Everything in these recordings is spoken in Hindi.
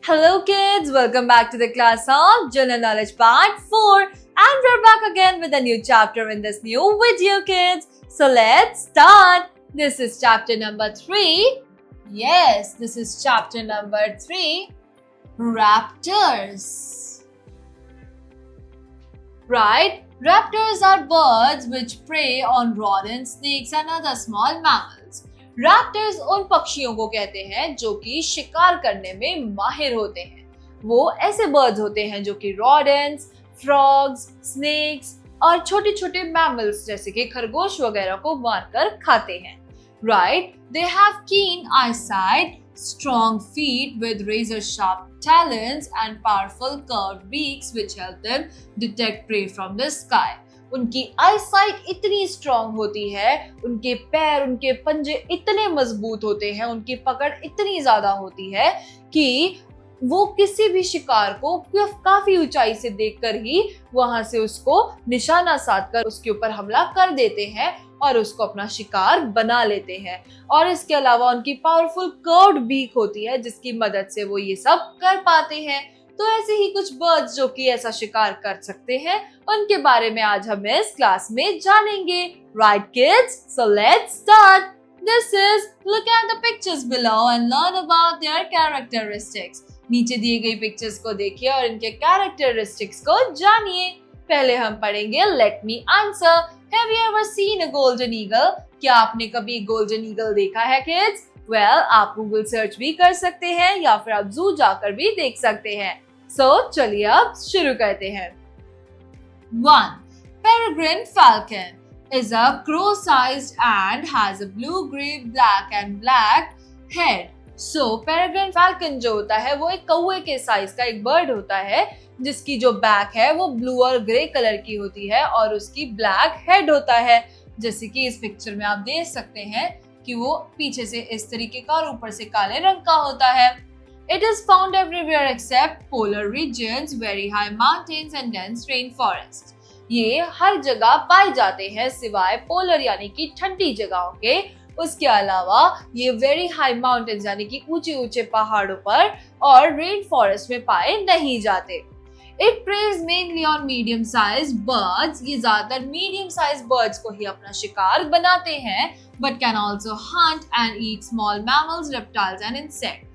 Hello kids, welcome back to the class of General Knowledge Part 4 and we're back again with a new chapter in this new video kids. So let's start. This is chapter number 3. Yes, this is chapter number 3. Raptors. Right? Raptors are birds which prey on rodents, snakes and other small mammals. Raptors उन पक्षियों को कहते हैं जो कि शिकार करने में माहिर होते हैं। वो ऐसे बर्ड्स होते हैं जो कि रॉडेंट्स, फ्रॉग्स, स्नेक्स और छोटे छोटे मैमल्स जैसे कि खरगोश वगैरह को मारकर खाते हैं। राइट, दे हैव कीन eyesight, strong feet with razor sharp talons and powerful curved beaks which help them detect prey from the sky. उनकी आईसाइट इतनी स्ट्रॉन्ग होती है, उनके पैर, उनके पंजे इतने मजबूत होते हैं, उनकी पकड़ इतनी ज्यादा होती है कि वो किसी भी शिकार को काफी ऊंचाई से देखकर ही वहां से उसको निशाना साधकर उसके ऊपर हमला कर देते हैं और उसको अपना शिकार बना लेते हैं। और इसके अलावा उनकी पावरफुल कर्व्ड बीक होती है जिसकी मदद से वो ये सब कर पाते हैं। तो ऐसे ही कुछ बर्ड्स जो कि ऐसा शिकार कर सकते हैं, उनके बारे में आज हम इस क्लास में जानेंगे। Right kids, so let's start. This is look at the pictures below and learn about their characteristics. नीचे दिए गई पिक्चर्स को देखिए और इनके कैरेक्टरिस्टिक्स को जानिए। पहले हम पढ़ेंगे let me answer. Have you ever seen a golden eagle? क्या आपने कभी गोल्डन ईगल देखा है किड्स? वेल, आप गूगल सर्च भी कर सकते हैं या फिर आप जू जाकर भी देख सकते हैं। सो चलिए अब शुरू करते हैं। 1. Peregrine falcon is a crow-sized and has a blue-gray, black and black head. So peregrine falcon जो होता है वो एक कौवे के साइज का एक बर्ड होता है जिसकी जो बैक है वो ब्लू और ग्रे कलर की होती है और उसकी ब्लैक हेड होता है। जैसे कि इस पिक्चर में आप देख सकते हैं कि वो पीछे से इस तरीके का और ऊपर से काले रंग का होता है। It is found everywhere except polar regions, very high mountains and dense rainforests. ये हर जगह पाए जाते हैं सिवाय पोलर यानी कि ठंडी जगहों के। उसके अलावा ये वेरी हाई माउंटेन्स यानी कि ऊंचे ऊंचे पहाड़ों पर और रेन फॉरेस्ट में पाए नहीं जाते। It preys mainly on medium sized birds. ये ज्यादातर मीडियम साइज बर्ड्स को ही अपना शिकार बनाते हैं, but can also hunt and eat small mammals, reptiles and insects.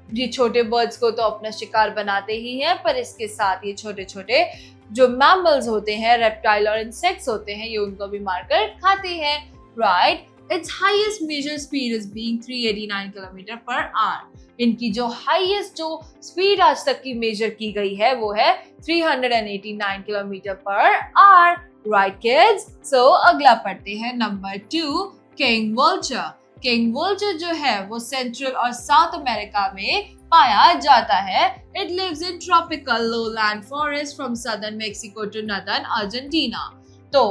ये छोटे बर्ड्स को तो अपना शिकार बनाते ही हैं, पर इसके साथ ये छोटे छोटे जो मैमल्स होते हैं, रेप्टाइल और इंसेक्ट्स होते हैं, ये उनको भी मारकर खाते हैं। Right, it's highest major speed is being 389 kilometre per hour. इनकी जो हाईएस्ट जो स्पीड आज तक की मेजर की गई है वो है 389 kilometre per our. Right kids, सो अगला पढ़ते हैं number 2, king vulture. King vulture जो है वो सेंट्रल और साउथ अमेरिका में पाया जाता है। It lives in tropical lowland forest from southern Mexico to northern Argentina. तो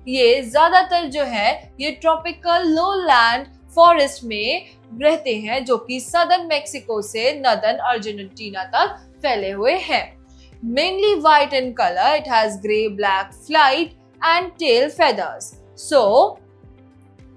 ये ज्यादातर जो है ये ट्रॉपिकल लोलैंड फॉरेस्ट में रहते हैं जो कि सदर्न मेक्सिको से नॉर्दर्न अर्जेंटीना तक फैले हुए हैं। Mainly white in colour, it has grey black flight and tail feathers. So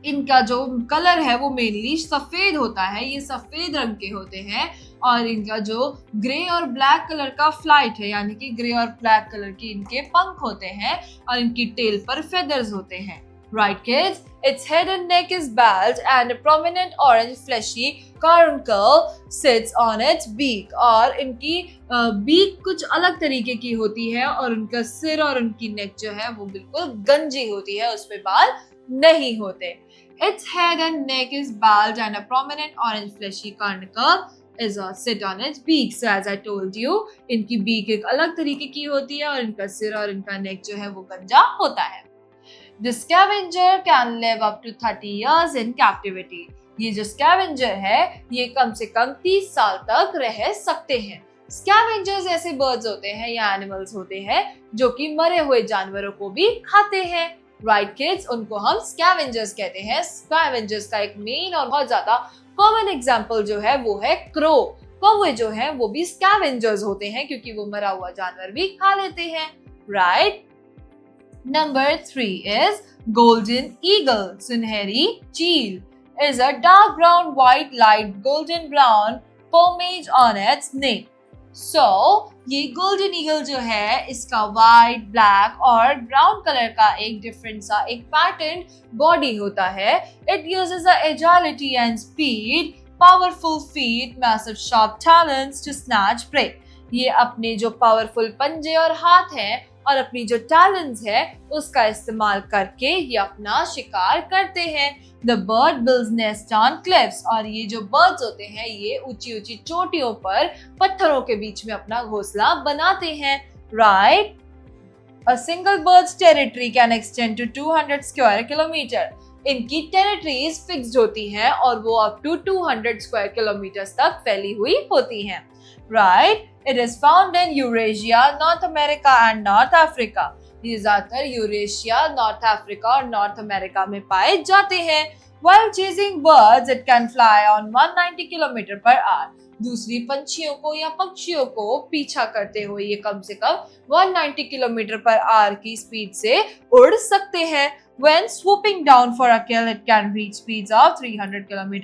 इनका जो कलर है वो मेनली सफेद होता है, ये सफेद रंग के होते हैं और इनका जो ग्रे और ब्लैक कलर का फ्लाइट है यानी कि ग्रे और ब्लैक कलर की इनके पंख होते हैं और इनकी टेल पर फेदर्स होते हैं। Right kids, its head and neck is bald and a prominent orange fleshy carbuncle sits on its beak. और इनकी बीक कुछ अलग तरीके की होती है और उनका सिर और उनकी नेक जो है वो बिल्कुल गंजी होती है, उसपे बाल नहीं होते। Its head and neck is bald and a prominent orange fleshy carbuncle is sit on its beak. So as I told you, इनकी बीक एक अलग तरीके की होती है और इनका सिर और इनका नेक जो है वो गंजा होता है। The scavenger can live up to 30 years in captivity. ये जो स्कैवेंजर है ये कम से कम 30 साल तक रह सकते हैं। स्कैवेंजर्स ऐसे बर्ड्स होते हैं या एनिमल्स होते हैं जो कि मरे हुए जानवरों को भी खाते हैं। राइट किड्स, उनको हम स्कैवेंजर्स कहते हैं। स्कैवेंजर्स का एक मेन और बहुत ज्यादा कॉमन एग्जांपल जो है वो है क्रो। कौवे जो है वो भी स्कैवेंजर्स होते हैं क्योंकि वो मरा हुआ जानवर भी खा लेते हैं। Right, number 3 is golden eagle, सुनहरी चील। Is a dark brown, white, light golden brown plumage on its neck. ये गोल्डन ईगल जो है इसका व्हाइट, ब्लैक और ब्राउन कलर का एक डिफरेंट सा एक पैटर्न बॉडी होता है. It uses agility and speed, powerful feet, massive sharp talents to snatch prey. ये अपने जो पावरफुल पंजे और हाथ हैं और अपनी जो टैलेंट्स है उसका इस्तेमाल करके ये अपना शिकार करते हैं. The bird builds nest on cliffs. और ये जो बर्ड्स होते हैं ये ऊंची ऊंची चोटियों पर पत्थरों के बीच में अपना घोंसला बनाते हैं. Right. A single bird's territory can extend to 200 square kilometer. इनकी टेरिटरीज फिक्स्ड होती हैं और वो अप टू 200 स्क्वायर किलोमीटर्स तक फैली हुई होती हैं. Right. It is found in Eurasia, North America and North Africa. ये ज्यादातर यूरेशिया, नॉर्थ अफ्रीका और नॉर्थ अमेरिका में पाए जाते हैं. While chasing birds, it can fly on 190 km per hour. दूसरी पंछियों को या पक्षियों को पीछा करते हुए ये कम से कम 190 किलोमीटर पर आवर की स्पीड से उड़ सकते हैं. When swooping down for a kill, it can reach speeds of 300 km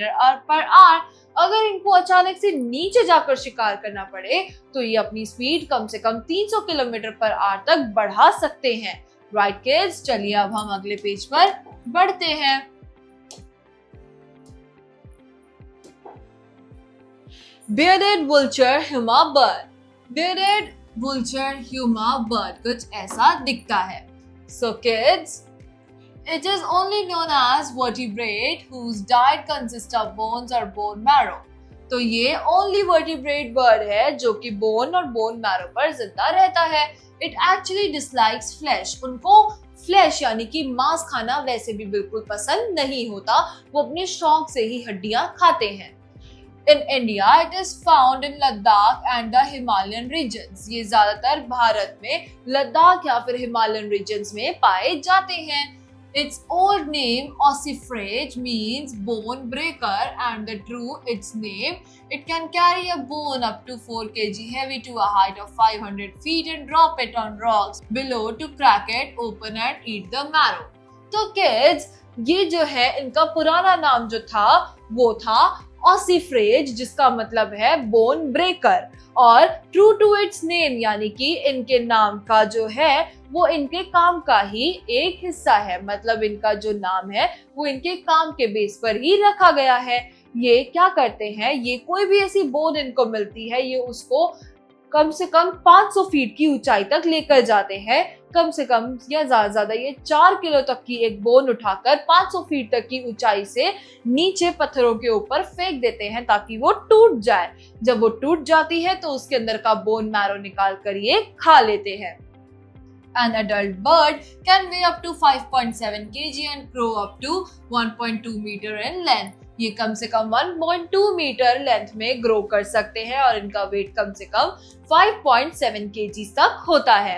per hour. अगर इनको अचानक से नीचे जाकर शिकार करना पड़े तो ये अपनी स्पीड कम से कम 300 किलोमीटर पर आवर तक बढ़ा सकते हैं. राइट किड्स, चलिए अब हम अगले पेज पर बढ़ते हैं. Bearded vulture humabird. Bearded vulture humabird कुछ ऐसा दिखता है. So kids, it is only known as vertebrate whose diet consists of bones or bone marrow. तो ये only vertebrate bird है जो कि bone और bone marrow पर जिंदा रहता है. It actually dislikes flesh. उनको फ्लैश यानी कि मांस खाना वैसे भी बिल्कुल पसंद नहीं होता. वो अपने शौक से ही हड्डियां खाते हैं. In India, it is found in Ladakh and the Himalayan regions. ये ज्यादातर भारत में लद्दाख या फिर हिमालयन रीजन्स में पाए जाते हैं. Its old name ossifrage means bone breaker, and the true its name, it can carry a bone up to 4 kg heavy to a height of 500 feet and drop it on rocks below to crack it open and eat the marrow. तो kids, ये जो है इनका पुराना नाम जो था वो था ऑसिफ्रेज, जिसका मतलब है बोन ब्रेकर. और ट्रू टू इट्स नेम यानी कि इनके नाम का जो है वो इनके काम का ही एक हिस्सा है. मतलब इनका जो नाम है वो इनके काम के बेस पर ही रखा गया है. ये क्या करते हैं, ये कोई भी ऐसी बोन इनको मिलती है ये उसको कम से कम 500 फीट की ऊंचाई तक लेकर जाते हैं. कम से कम या ज्यादा ये 4 किलो तक की एक बोन उठाकर 500 फीट तक की ऊंचाई से नीचे पत्थरों के ऊपर फेंक देते हैं ताकि वो टूट जाए. जब वो टूट जाती है तो उसके अंदर का बोन मैरो निकाल कर ये खा लेते हैं. An adult bird can weigh up to 5.7 kg and grow up to 1.2 meter in length. ये कम से कम 1.2 मीटर लेंथ में ग्रो कर सकते हैं और इनका वेट कम से कम 5.7 kg तक होता है.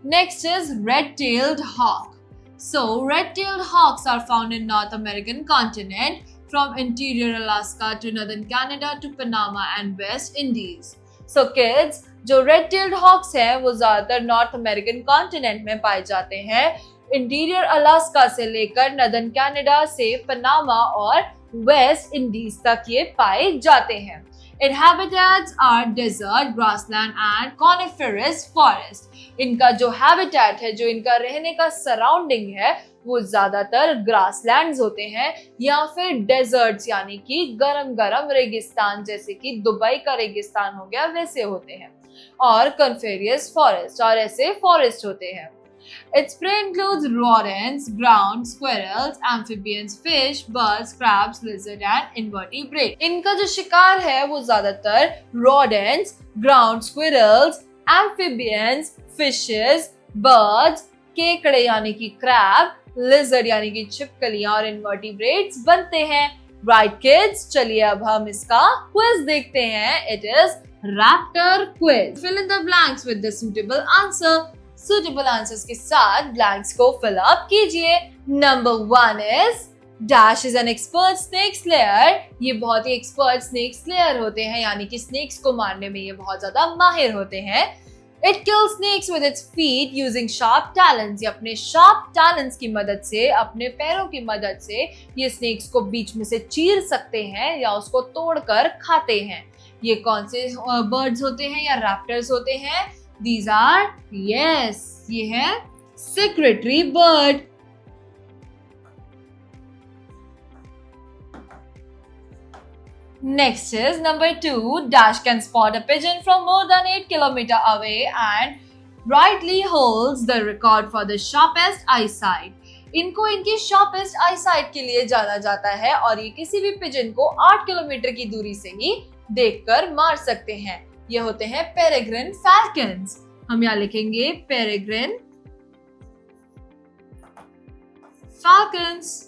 Next is red-tailed hawk. So red-tailed hawks are found in North American continent from interior Alaska to northern Canada to Panama and West Indies. So kids, जो red-tailed hawks हैं वो ज्यादातर नॉर्थ अमेरिकन कॉन्टिनेंट में पाए जाते हैं. इंटीरियर अलास्का से लेकर नॉर्दर्न कनाडा से पनामा और वेस्ट इंडीज तक ये पाए जाते हैं. Its habitats are desert, grassland and coniferous forest. इनका जो हैबिटेट है, जो इनका रहने का सराउंडिंग है वो ज्यादातर ग्रासलैंड्स होते हैं या फिर डेजर्ट्स यानी कि गरम गरम रेगिस्तान, जैसे कि दुबई का रेगिस्तान हो गया वैसे होते हैं. और कॉनिफेरस फॉरेस्ट और ऐसे फॉरेस्ट होते हैं. Its prey includes rodents, ground squirrels, amphibians, fish, birds, crabs, lizard and invertebrates. इनका जो शिकार है वो ज्यादातर rodents, ground squirrels, amphibians, fishes, birds, केकड़े यानी कि crab, lizard यानी कि छिपकलियां और invertebrates बनते हैं. Right kids, चलिए अब हम इसका quiz देखते हैं. It is raptor quiz. Fill in the blanks with the suitable answer. Suitable answers के साथ blanks को fill up कीजिए. Number 1 is Dash is an expert snake slayer. ये बहुत ही expert snake slayer होते हैं यानी कि snakes को मारने में ये बहुत ज्यादा माहिर होते हैं. It kills snakes with its feet using sharp talons. ये अपने sharp talons की मदद से, अपने पैरों की मदद से ये snakes को बीच में से चीर सकते हैं या उसको तोड़कर खाते हैं. ये कौन से बर्ड्स होते हैं या रैप्टर्स होते हैं? These are, yes, ये है secretary bird. Next is number 2. Dash can spot a pigeon from more than 8 kilometers away and rightly holds the record for the sharpest eyesight. इनको इनकी sharpest eyesight के लिए जाना जाता है और ये किसी भी पिजन को 8 किलोमीटर की दूरी से ही देखकर मार सकते हैं। ये होते हैं peregrine falcons। हम यहाँ लिखेंगे peregrine falcons।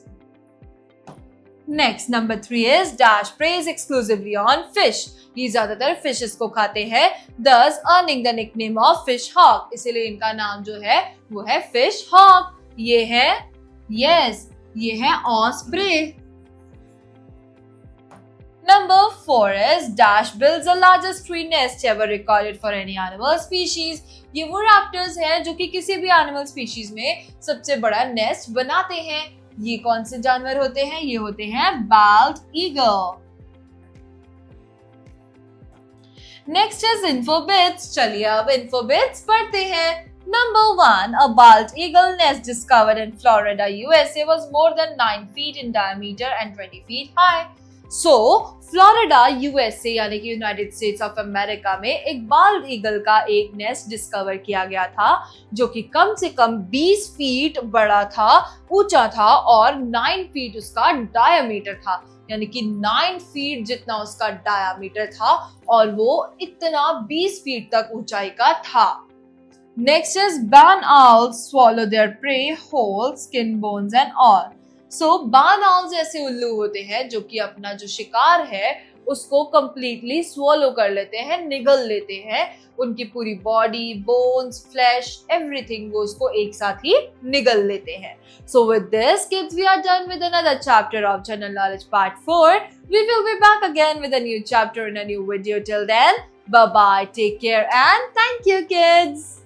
Next, number 3 is Dash preys exclusively on fish. ये ज्यादातर फिशेस को खाते हैं, thus earning the nickname of fish hawk. इसीलिए इनका नाम जो है वो है fish hawk. ये है, yes, ये है osprey. Number 4 is Dash builds the largest tree nest ever recorded for any animal species. ये वो रैप्टर्स हैं जो कि किसी भी एनिमल स्पीशीज में सबसे बड़ा नेस्ट बनाते हैं। ये कौन से जानवर होते हैं? ये होते हैं bald eagle. Next is infobits. चलिए अब infobits पढ़ते हैं। Number 1, a bald eagle nest discovered in Florida, USA was more than 9 feet in diameter and 20 feet high. So, Florida USA यानी कि यूनाइटेड स्टेट्स ऑफ अमेरिका में एक बाल्ड ईगल का एक नेस्ट डिस्कवर किया गया था जो कि कम से कम 20 फीट बड़ा था, ऊंचा था और 9 फीट उसका डायमीटर था, यानी कि 9 फीट जितना उसका डायमीटर था और वो इतना 20 फीट तक ऊंचाई का था। Next is barn owls swallow their prey whole, skin, bones and all. barn owls ऐसे उल्लू होते हैं जो कि अपना जो शिकार है उसको completely swallow कर लेते हैं, निगल लेते हैं, उनकी पूरी बॉडी, बोन्स, फ्लैश, एवरीथिंग वो उसको एक साथ ही निगल लेते हैं। So with this kids we are done with another chapter of General Knowledge Part 4. We will be back again with a new chapter in a new video. Till then, bye bye, take care and thank you kids.